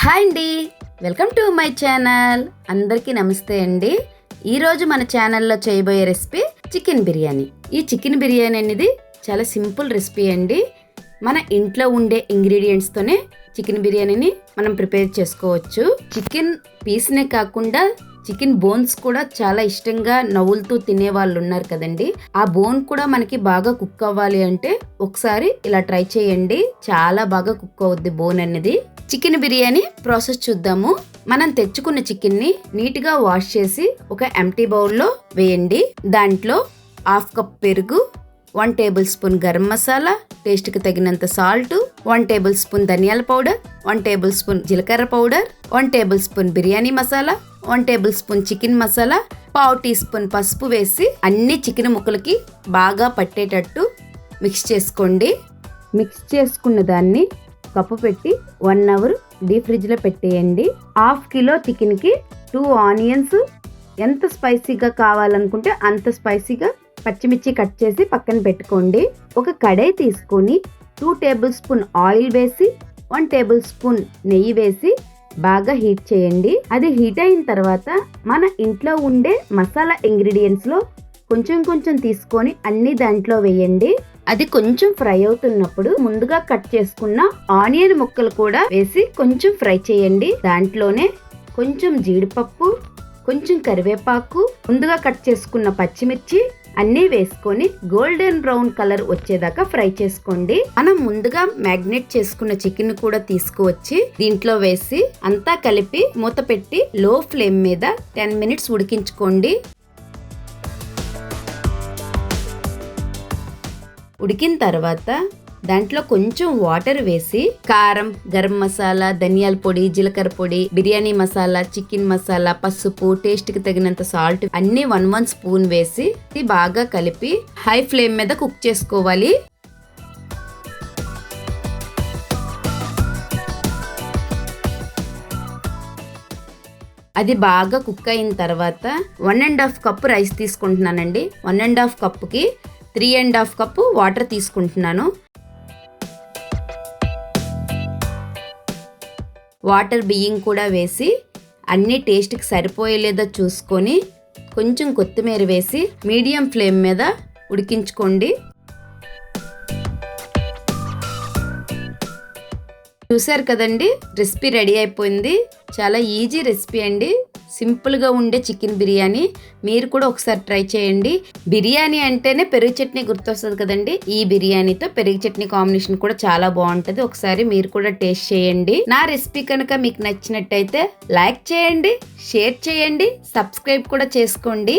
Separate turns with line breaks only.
Hi అండి, welcome to my channel. అందరికీ నమస్తే అండి. ఈరోజు మన ఛానల్లో చేయబోయే రెసిపీ చికెన్ బిర్యానీ. ఈ చికెన్ బిర్యానీ అనేది చాలా సింపుల్ రెసిపీ అండి. మన ఇంట్లో ఉండే ఇంగ్రీడియంట్స్తోనే చికెన్ బిర్యానీని మనం ప్రిపేర్ చేసుకోవచ్చు. చికెన్ పీస్నే కాకుండా చికెన్ బోన్స్ కూడా చాలా ఇష్టంగా నవ్వులుతూ తినే వాళ్ళు ఉన్నారు కదండి. ఆ బోన్ కూడా మనకి బాగా కుక్ అవ్వాలి అంటే ఒకసారి ఇలా ట్రై చేయండి. చాలా బాగా కుక్ అవుద్ది బోన్ అనేది. చికెన్ బిర్యానీ ప్రాసెస్ చూద్దాము. మనం తెచ్చుకున్న చికెన్ ని నీట్ గా వాష్ చేసి ఒక ఎంటీ బౌల్లో వేయండి. దాంట్లో 1/2 కప్ పెరుగు, 1 tablespoon garam masala, taste కి తగినంత సాల్ట్, 1 టేబుల్ స్పూన్ ధనియాల పౌడర్, 1 టేబుల్ స్పూన్ జీలకర్ర powder, 1 tablespoon biryani masala, 1 tablespoon chicken masala, 1/2 teaspoon పసుపు వేసి అన్ని చికెన్ ముక్కలకి బాగా పట్టేటట్టు మిక్స్ చేసుకోండి. మిక్స్ చేసుకున్న దాన్ని కప్పు పెట్టి 1 అవర్ డీప్ ఫ్రిడ్జ్ లో పెట్టేయండి. 1/2 కిలో చికెన్ కి 2 ఆనియన్స్, ఎంత స్పైసీగా కావాలనుకుంటే అంత స్పైసీగా పచ్చిమిర్చి కట్ చేసి పక్కన పెట్టుకోండి. ఒక కడాయి తీసుకొని 2 టేబుల్ స్పూన్ ఆయిల్ వేసి 1 టేబుల్ స్పూన్ నెయ్యి వేసి బాగా హీట్ చేయండి. అది హీట్ అయిన తర్వాత మన ఇంట్లో ఉండే మసాలా ఇంగ్రీడియంట్స్ లో కొంచెం తీసుకొని అన్ని దాంట్లో వేయండి. అది కొంచెం ఫ్రై అవుతున్నప్పుడు ముందుగా కట్ చేసుకున్న ఆనియన్ ముక్కలు కూడా వేసి కొంచెం ఫ్రై చేయండి. దాంట్లోనే కొంచెం జీడిపప్పు, కొంచెం కరివేపాకు, ముందుగా కట్ చేసుకున్న పచ్చిమిర్చి అన్నీ వేసుకొని గోల్డెన్ బ్రౌన్ కలర్ వచ్చేదాకా ఫ్రై చేసుకోండి. మనం ముందుగా మ్యాగ్నేట్ చేసుకున్న చికెన్ కూడా తీసుకువచ్చి దీంట్లో వేసి అంతా కలిపి మూత పెట్టి లో ఫ్లేమ్ మీద 10 మినిట్స్ ఉడికించుకోండి. ఉడికిన తర్వాత దాంట్లో కొంచెం వాటర్ వేసి కారం, గరం మసాలా, ధనియాల పొడి, జీలకర్ర పొడి, బిర్యానీ మసాలా, చికెన్ మసాలా, పసుపు, టేస్ట్ కి తగినంత సాల్ట్ అన్ని 1 స్పూన్ వేసి బాగా కలిపి హై ఫ్లేమ్ మీద కుక్ చేసుకోవాలి. అది బాగా కుక్ అయిన తర్వాత 1.5 కప్పు రైస్ తీసుకుంటున్నానండి. 1.5 కప్పుకి 3.5 కప్పు వాటర్ తీసుకుంటున్నాను. వాటర్ బియ్యం కూడా వేసి అన్ని టేస్ట్కి సరిపోయేలేదో చూసుకొని కొంచెం కొత్తిమీర వేసి మీడియం ఫ్లేమ్ మీద ఉడికించుకోండి. చూసారు కదండి, రెసిపీ రెడీ అయిపోయింది. చాలా ఈజీ రెసిపీ అండి. సింపుల్గా ఉండే చికెన్ బిర్యానీ మీరు కూడా ఒకసారి ట్రై చేయండి. బిర్యానీ అంటేనే పెరుగు చట్నీ గుర్తొస్తుంది కదండి. ఈ బిర్యానీతో పెరుగు చట్నీ కాంబినేషన్ కూడా చాలా బాగుంటుంది. ఒకసారి మీరు కూడా టేస్ట్ చేయండి. నా రెసిపీ కనుక మీకు నచ్చినట్టయితే లైక్ చేయండి, షేర్ చేయండి, సబ్స్క్రైబ్ కూడా చేసుకోండి.